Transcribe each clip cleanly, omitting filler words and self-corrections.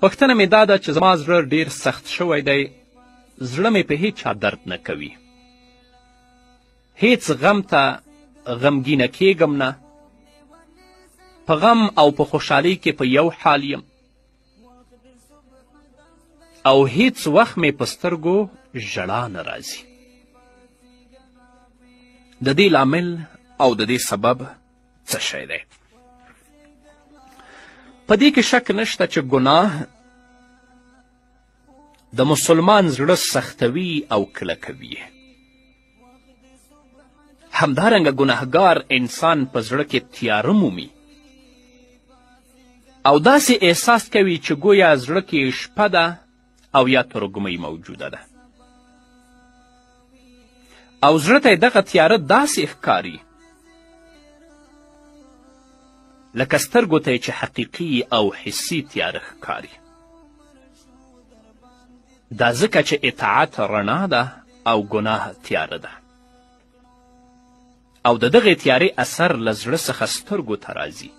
پوښتنه مې دا ده چې زما زړه ډېر سخت شوی دی، زړه مې په هیڅ چا درد نه کوي، هیڅ غم ته غمګینه کیږم نه، په غم او په خوشحالۍ کې په یو حال یم، او هیڅ وخت مې په سترګو ژړا نه راځي. د دې لامل او د دې سبب څه شی دی؟ په دې کې شک نشته چې ګناه د مسلمان زړه سختوي او کلکوي. همدارنګه ګناهګار انسان په زړه کې تیاره مومي او داسې احساس کوي چې ګویا زړه کې شپه ده او یا ترږمۍ موجوده ده، او زړه ته یې دغه تیاره داسې ښکاري لکه سترګو ته چې حقیقي او حسي تیاره ښکاري. دا ځکه چې اطاعت رڼا ده او ګناه تیاره ده، او د دغې تیارې اثر له زړه څخه سترګو ته راځي،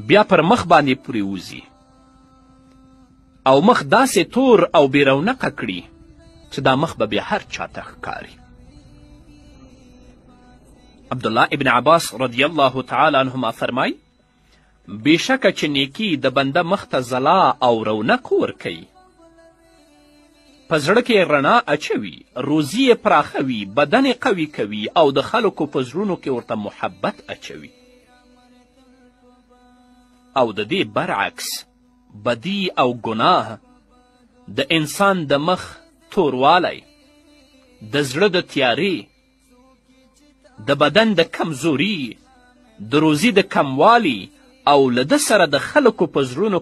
بیا پر مخ باندې پورې وځي او مخ داسې تور او بې رونقه کړي چې دا مخ به بیا هر چاته ښکاري. عبدالله ابن عباس رضی الله تعالی عنهما فرمای بېشکه چې نیکي د بنده مخ ته ځلا او رونق ورکوي، په زړه کې رڼا اچوي، روزي یې پراخوي، بدن یې قوي کوي او د خلکو په زړونو کې ورته محبت اچوي. او د دې برعکس بدی او ګناه د انسان د مخ توروالی، د زړه د تیارې، د بدن د کمزوري، د روزي د کموالي او له ده سره د خلکو په زړونو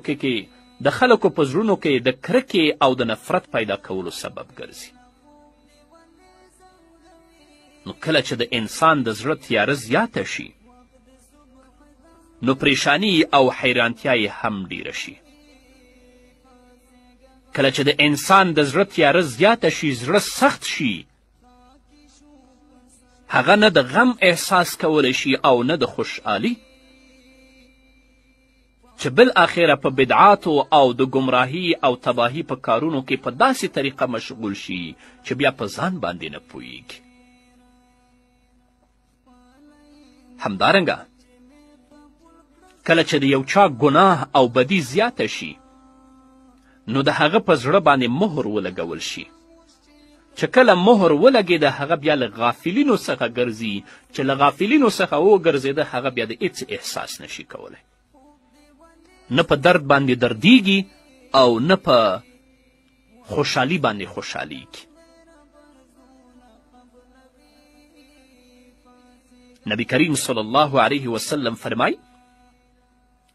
کې د کرکې او د نفرت پیدا کولو سبب ګرځي. نو کله چې د انسان د زړه تیاره زیاته شي نو پریشانی او حیرانتیا یې هم ډیره شي. کله چې د انسان د زړه تیاره زیاته شي، زړه سخت شي، هغه نه د غم احساس کولی شي او نه د خوشحالي، چې بالاخره په بدعاتو او د ګمراهي او تباهي په کارونو کې په داسې طریقه مشغول شي چې بیا په ځان باندې نه پوهیږي. همدارنګه کله چې د یو چا ګناه او بدي زیاته شي نو د هغه په زړه باندې مهر ولګول شي، چې کله مهر ولګېده هغه بیا له غافلینو څخه ګرځي، چې له غافلینو څخه وګرځېده هغه بیا د هېڅ احساس نشي کولی، نه په درد باندې دردیږي او نه په خوشحالي باندې خوشحالیږي. نبی کریم صلی الله علیه وسلم فرمای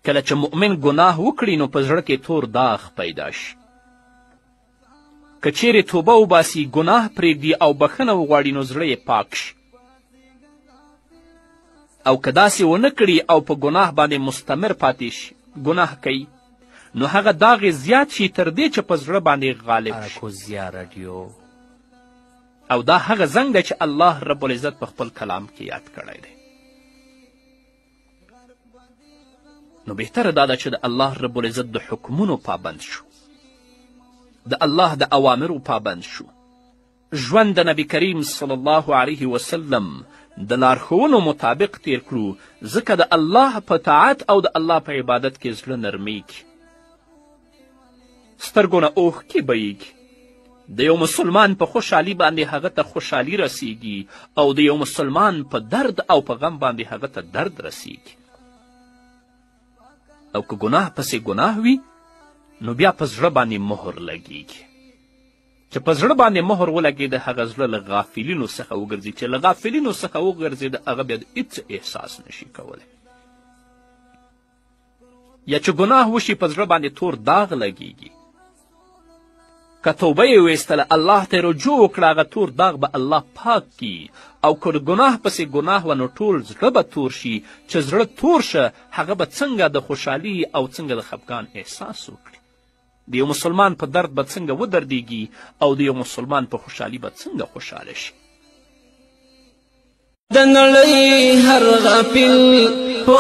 کله چې مؤمن ګناه وکړي نو په زړه کې تور داغ پیدا شي، که چیرې توبه وباسي، ګناه پرېږدي او بخښنه وغواړي نو زړه یې پاک شي، او که داسې ونه کړي او په ګناه باندې مستمر پاتې شي، ګناه کوي، نو هغه داغ یې زیات شي تر دې چې په زړه باندې غالب شي. او دا هغه زنګ دی چې الله رب العزت په خپل کلام کې یاد کړی دی. نو بهتره دا ده چې د الله رب العزت د حکمونو پابند شو، د الله د اوامرو پابند شو، ژوند د نبی کریم صلی الله علیه وسلم د لارښوونو مطابق تیر کړو، ځکه د الله په طاعت او د الله په عبادت کې زړه نرمیږي، سترګو نه اوښکې بهیږي، د یو مسلمان په خوشحالي باندې هغه ته خوشحالي رسیږي او د یو مسلمان په درد او په غم باندې هغه ته درد رسیږي. او که ګناه پسې ګناه وي نو بیا په زړه باندې مهر لګیږي، چې په زړه باندې مهر ولګېده هغه زړه له غافلینو څخه وګرځي، چې له غافلینو څخه وګرځېده هغه بیا د هېڅ احساس نشي کولی. یا چې ګناه وشي په زړه باندې تور داغ لګیږي، که توبه یې ویستله الله ته یې رجوع وکړه هغه تور داغ به الله پاک کي، او که ګناه پسې ګناه و نو ټول زړه به تور شي، چې زړه تور شه هغه به څنګه د خوشحالي او څنګه د خفګان احساس وکړي، د یو مسلمان په درد به څنګه ودردیږي او د یو مسلمان په خوشحالي به څنګه خوشحاله شي. د نړۍ هر غافل په